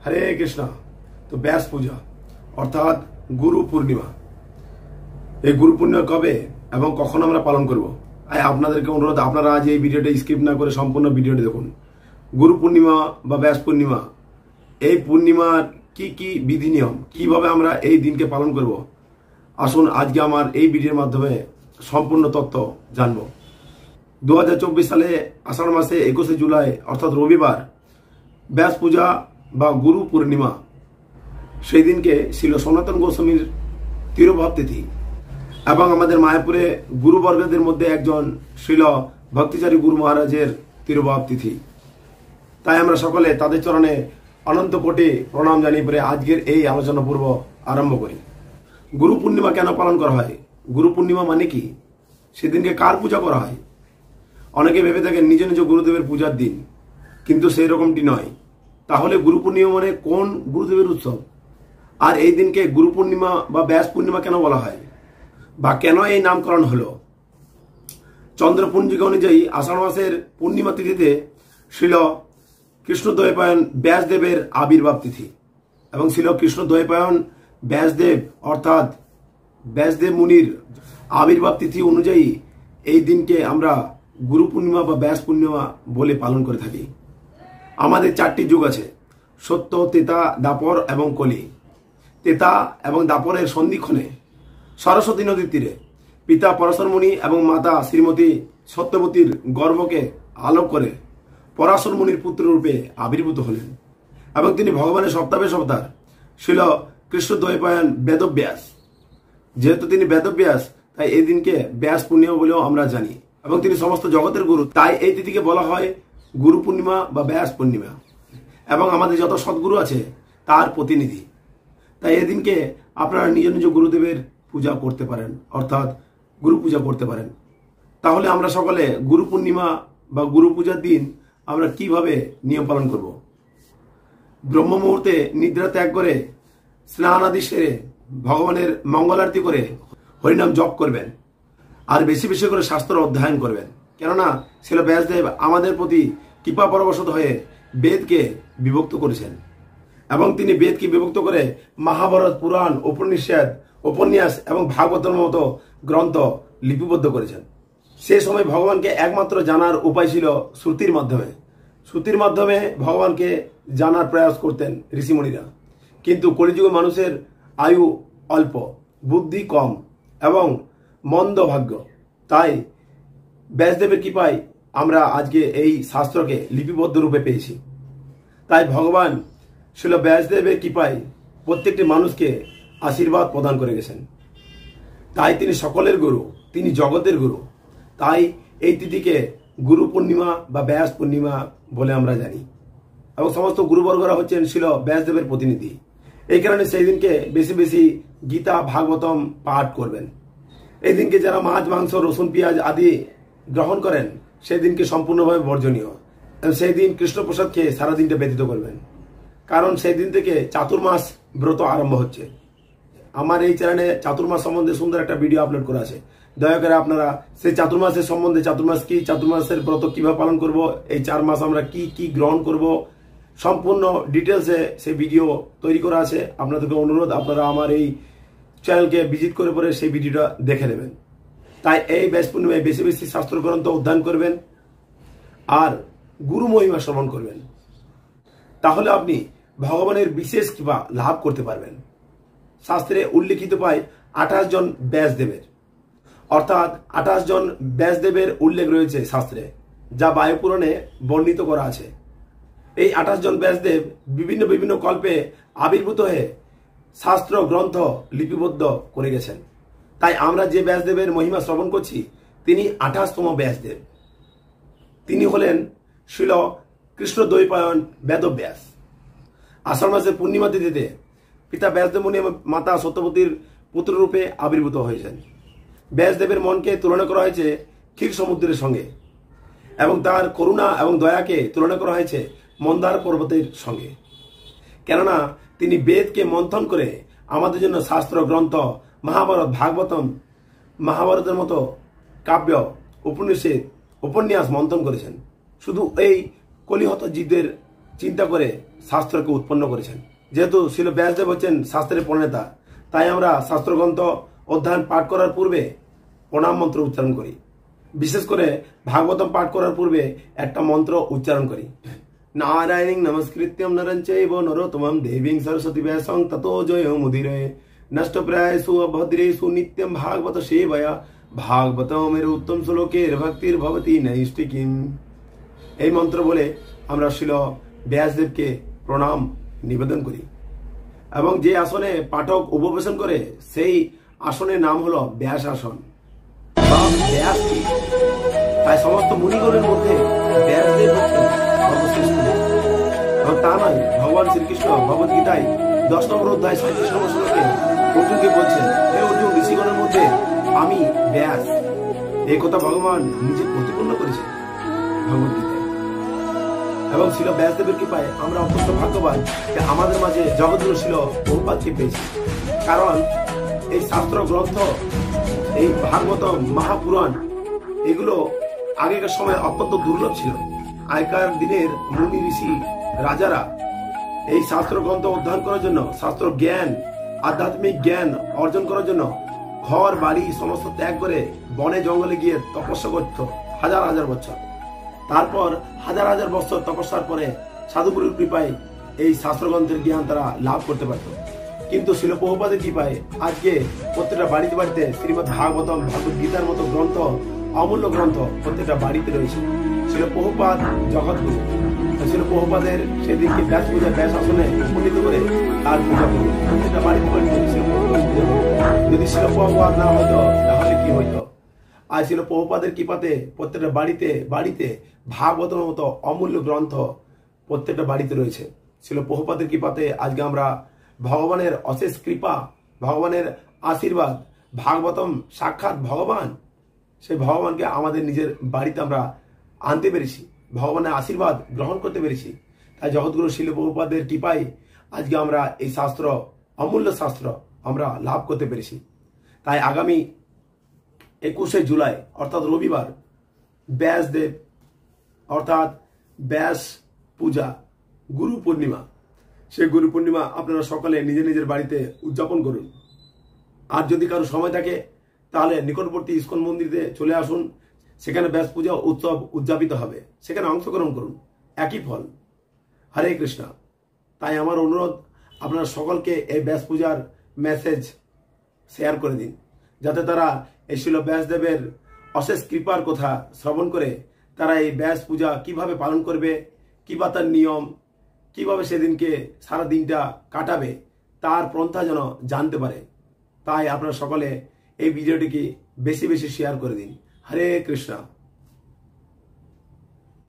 হরে কৃষ্ণ। তো ব্যাস পূজা অর্থাৎ গুরু পূর্ণিমা, এই গুরু পূর্ণিমা কবে এবং কখন আমরা পালন করব? আপনাদেরকে অনুরোধ, আপনারা আজ এই ভিডিওটা স্কিপ না করে সম্পূর্ণ ভিডিওটি দেখুন। গুরু পূর্ণিমা বা ব্যাস পূর্ণিমা, এই পূর্ণিমার কি কি বিধি নিয়ম, কিভাবে আমরা এই দিনকে পালন করব, আসুন আজকে আমার এই ভিডিওর মাধ্যমে সম্পূর্ণ তথ্য জানব। 2024 সালে আষাঢ় মাসে 21 জুলাই অর্থাৎ রবিবার ব্যাস পূজা বা গুরু পূর্ণিমা, সেই দিনকে ছিল সনাতন গোস্বামীর তিরোভাব তিথি এবং আমাদের মায়াপুরে গুরুবর্গদের মধ্যে একজন ছিল ভক্তিচারী গুরু মহারাজের তিরোভাব তিথি। তাই আমরা সকলে তাদের চরণে অনন্ত কোটি প্রণাম জানিয়ে পরে আজকের এই আলোচনা পূর্ব আরম্ভ করি। গুরু পূর্ণিমা কেন পালন করা হয়? গুরু পূর্ণিমা মানে কি? সেদিনকে কার পূজা করা হয়? অনেকে ভেবে থাকেন নিজ নিজ গুরুদেবের পূজার দিন, কিন্তু সেই রকমটি নয়। তাহলে গুরু পূর্ণিমা মানে কোন গুরুদেবের উৎসব? আর এই দিনকে গুরু পূর্ণিমা বা ব্যাস পূর্ণিমা কেন বলা হয়, বা কেন এই নামকরণ হলো? চন্দ্রপঞ্জিকা অনুযায়ী আষাঢ় মাসের পূর্ণিমা তিথিতে ছিল কৃষ্ণদ্বৈপায়ন ব্যাসদেবের আবির্ভাব তিথি এবং ছিল কৃষ্ণদ্বৈপায়ন ব্যাসদেব অর্থাৎ ব্যাসদেব মুনির আবির্ভাব তিথি অনুযায়ী এই দিনকে আমরা গুরু পূর্ণিমা বা ব্যাস পূর্ণিমা বলে পালন করে থাকি। আমাদের 4টি যুগ আছে: সত্য, তেতা, দাপর এবং কলি। তেতা এবং দাপরের সন্ধিক্ষণে সরস্বতী নদীর তীরে পিতা পরাশর মুনি এবং মাতা শ্রীমতী সত্যবতীর গর্ভকে আলোক করে পরাশর মুনির পুত্র রূপে আবির্ভূত হলেন এবং তিনি ভগবানের সপ্তাহের সপ্তাহ ছিল কৃষ্ণদ্বৈপায়ন বেদব্যাস। যেহেতু তিনি বেদব্যাস, তাই এই দিনকে ব্যাস পূর্ণিমা বলেও আমরা জানি এবং তিনি সমস্ত জগতের গুরু, তাই এই তিথিকে বলা হয় গুরু পূর্ণিমা বা ব্যাস পূর্ণিমা এবং আমাদের যত সদ্গুরু আছে তার প্রতিনিধি। তাই এদিনকে আপনারা নিজ নিজ গুরুদেবের পূজা করতে পারেন, অর্থাৎ গুরু পূজা করতে পারেন। তাহলে আমরা সকলে গুরু পূর্ণিমা বা গুরু পূজার দিন আমরা কিভাবে নিয়ম পালন করব? ব্রহ্ম মুহূর্তে নিদ্রা ত্যাগ করে স্নান আদি সেরে ভগবানের মঙ্গল আরতি করে হরিনাম জপ করবেন আর বেশি বেশি করে শাস্ত্র অধ্যয়ন করবেন। কেননা ছিল ব্যাসদেব আমাদের প্রতি কৃপা পরবশত হয়ে বেদকে বিভক্ত করেছেন এবং তিনি বেদকে বিভক্ত করে মহাভারত, পুরাণ, উপন্যাস এবং ভাগবতের মতো গ্রন্থ লিপিবদ্ধ করেছেন। সে সময় ভগবানকে একমাত্র জানার উপায় ছিল শ্রুতির মাধ্যমে। শ্রুতির মাধ্যমে ভগবানকে জানার প্রয়াস করতেন ঋষিমণিরা। কিন্তু কলিযুগে মানুষের আয়ু অল্প, বুদ্ধি কম এবং মন্দ ভাগ্য, তাই ব্যাসদেবের কৃপায় আমরা আজকে এই শাস্ত্রকে লিপিবদ্ধ রূপে পেয়েছি। তাই ভগবান ছিল ব্যাসদেবের কৃপায় প্রত্যেকটি মানুষকে আশীর্বাদ প্রদান করে গেছেন। তাই তিনি সকলের গুরু, তিনি জগতের গুরু। তাই এই তিথিকে গুরু পূর্ণিমা বা ব্যাস পূর্ণিমা বলে আমরা জানি এবং সমস্ত গুরুবর্গরা হচ্ছেন ছিল ব্যাসদেবের প্রতিনিধি। এই কারণে সেই দিনকে বেশি বেশি গীতা, ভাগবতম পাঠ করবেন। এই দিনকে যারা মাছ, মাংস, রসুন, পেঁয়াজ আদি গ্রহণ করেন সেই দিনকে সম্পূর্ণভাবে বর্জনীয়। সেই দিন কৃষ্ণপ্রসাদ খেয়ে সারা দিনটা ব্যতীত করবেন, কারণ সেই দিন থেকে চাতুর্মাস ব্রত আরম্ভ হচ্ছে। আমার এই চ্যানেলে চাতুর্মাস সম্বন্ধে সুন্দর একটা ভিডিও আপলোড করা আছে। দয়া করে আপনারা সেই চাতুর্মাসের সম্বন্ধে, চাতুর্মাস কি, চাতুর্মাসের ব্রত কিভাবে পালন করব, এই 4 মাস আমরা কি কি গ্রহণ করব, সম্পূর্ণ ডিটেলসে সেই ভিডিও তৈরি করা আছে। আপনাদেরকে অনুরোধ, আপনারা আমার এই চ্যানেলকে ভিজিট করে পরে সেই ভিডিওটা দেখে নেবেন। তাই এই ব্যাস পূর্ণিমায় বেশি বেশি শাস্ত্রগ্রন্থ অধ্যয়ন করবেন আর গুরু মহিমা শ্রবণ করবেন। তাহলে আপনি ভগবানের বিশেষ কৃপা লাভ করতে পারবেন। শাস্ত্রে উল্লিখিত পায় 28 জন ব্যাসদেবের, অর্থাৎ 28 জন ব্যাসদেবের উল্লেখ রয়েছে শাস্ত্রে, যা বায়ুপুরাণে বর্ণিত করা আছে। এই 28 জন ব্যাসদেব বিভিন্ন বিভিন্ন কল্পে আবির্ভূত হয়ে শাস্ত্র গ্রন্থ লিপিবদ্ধ করে গেছেন। তাই আমরা যে ব্যাসদেবের মহিমা শ্রবণ করছি তিনি 28তম ব্যাসদেব। তিনি হলেন শিল কৃষ্ণদ্বৈপায়ন বেদব্যাস। আষাঢ় মাসের পূর্ণিমা তিথিতে পিতা ব্যাসদেব মুনি এবং মাতা সত্যবতীর পুত্ররূপে আবির্ভূত হয়েছেন। ব্যাসদেবের মনকে তুলনা করা হয়েছে ক্ষীর সমুদ্রের সঙ্গে এবং তার করুণা এবং দয়াকে তুলনা করা হয়েছে মন্দার পর্বতের সঙ্গে। কেননা তিনি বেদকে মন্থন করে আমাদের জন্য শাস্ত্র গ্রন্থ, মহাভারত, ভাগবতম, মহাভারতের মতো কাব্য, উপন্যাস মন্থন করেছেন। শুধু এই কলিহত জীবদের চিন্তা করে শাস্ত্রকে উৎপন্ন করেছেন। যেহেতু শিল ব্যাসদেব হচ্ছেন শাস্ত্রের প্রণেতা, তাই আমরা শাস্ত্রগ্রন্থ অধ্যয়ন পাঠ করার পূর্বে প্রণাম মন্ত্র উচ্চারণ করি। বিশেষ করে ভাগবতম পাঠ করার পূর্বে একটা মন্ত্র উচ্চারণ করি, নারায়ণীং নমস্কৃত্যম নরং চৈব নরোত্তমং দেবীং সরস্বতী ব্যাসং ততো জয়মুদীরয়ে নষ্টপ্রায়েষু অভদ্রেষু নিত্যম ভাগবত সেবয়া ভাগবতমের উত্তম শ্লোকের ভক্তির ভবতি নৈষ্টিকিম। এই মন্ত্র বলে আমরা শিল ব্যাসদেবকে প্রণাম নিবেদন করি এবং যে আসনে পাঠক উপবেশন করে সেই আসনের নাম হলো ব্যাস আসন বা ব্যাস। তাই সমস্ত মুনিগণের মধ্যে ব্যাসদেব হচ্ছেন সর্বশ্রেষ্ঠ। এবং তা নয়, ভগবান শ্রীকৃষ্ণ ভগবদ গীতায় 10 নম্বর অধ্যায় 37 নম্বর শ্লোকে অর্জুনকে বলছেন, হে অর্জুন, ঋষিগণের মধ্যে আমি ব্যাস। এই কথা ভগবান নিজে প্রতিপন্ন করেছেন ভগবদ গীতায়। এবং শিল ব্যাসদেবের কৃপায় আমরা অত্যন্ত ভাগ্যবান যে আমাদের মাঝে জগৎগুরু শিল প্রভুপাদকে পেয়েছি। কারণ এই শাস্ত্র গ্রন্থ, এই ভাগবত মহাপুরাণ, এগুলো আগেকার সময় অত্যন্ত দুর্লভ ছিল। আগেকার দিনের মুনি ঋষি রাজারা এই শাস্ত্র গ্রন্থ অধ্যয়ন করার জন্য, শাস্ত্র জ্ঞান, আধ্যাত্মিক জ্ঞান অর্জন করার জন্য ঘর বাড়ি সমস্ত ত্যাগ করে বনে জঙ্গলে গিয়ে তপস্যা করত হাজার হাজার বছর। তারপর হাজার হাজার বছর তপস্যার পরে সাধুগুরুর কৃপায় এই শাস্ত্রগ্রন্থের জ্ঞান তারা লাভ করতে পারত। কিন্তু শিল প্রভুপাদের কৃপায় আজকে প্রত্যেকটা বাড়িতে বাড়িতে শ্রীমদ্ ভাগবতম, ভগবদ গীতার মতো গ্রন্থ, অমূল্য গ্রন্থ প্রত্যেকটা বাড়িতে রয়েছে। শিল প্রভুপাদ জগৎগুরু। শিল প্রভুপাদের সেদিনকে ব্যাস পূজা, ব্যাস আসনে উপনীত করে তার পূজা করুন প্রত্যেকটা বাড়িতে বাড়িতে। যদি শিল প্রভুপাদ না হতো তাহলে কি হইতো? আর শিল প্রভুপাদের কৃপাতে প্রত্যেকটা বাড়িতে বাড়িতে ভাগবতের মতো অমূল্য গ্রন্থ প্রত্যেকটা বাড়িতে রয়েছে। শিল প্রভুপাদের কৃপাতে আজকে আমরা ভগবানের অশেষ কৃপা, ভগবানের আশীর্বাদ, ভাগবতম সাক্ষাৎ ভগবান, সেই ভগবানকে আমাদের নিজের বাড়িতে আমরা আনতে পেরেছি, ভগবানের আশীর্বাদ গ্রহণ করতে পেরেছি। তাই জগৎগুরু শিল প্রভুপাদের কৃপায় আজকে আমরা এই শাস্ত্র, অমূল্য শাস্ত্র আমরা লাভ করতে পেরেছি। তাই আগামী 21শে জুলাই অর্থাৎ রবিবার ব্যাসদেব অর্থাৎ ব্যাস পূজা, গুরু পূর্ণিমা। সেই গুরু পূর্ণিমা আপনারা সকালে নিজের নিজের বাড়িতে উদযাপন করুন। আর যদি কারো সময় থাকে তাহলে নিকটবর্তী ইস্কন মন্দিরে চলে আসুন, সেখানে ব্যাস পূজা উৎসব উদযাপিত হবে, সেখানে অংশগ্রহণ করুন, একই ফল। হরে কৃষ্ণ। তাই আমার অনুরোধ, আপনারা সকলকে এই ব্যাস পূজার মেসেজ শেয়ার করে দিন, যাতে তারা এই শিল ব্যাসদেবের অশেষ কৃপার কথা শ্রবণ করে তারা এই ব্যাস পূজা কিভাবে পালন করবে, কিবা তার নিয়ম, কিভাবে সেদিনকে সারা দিনটা কাটাবে, তার পন্থা যেন জানতে পারে। তাই আপনারা সকলে এই ভিডিওটিকে বেশি বেশি শেয়ার করে দিন। হরে কৃষ্ণ।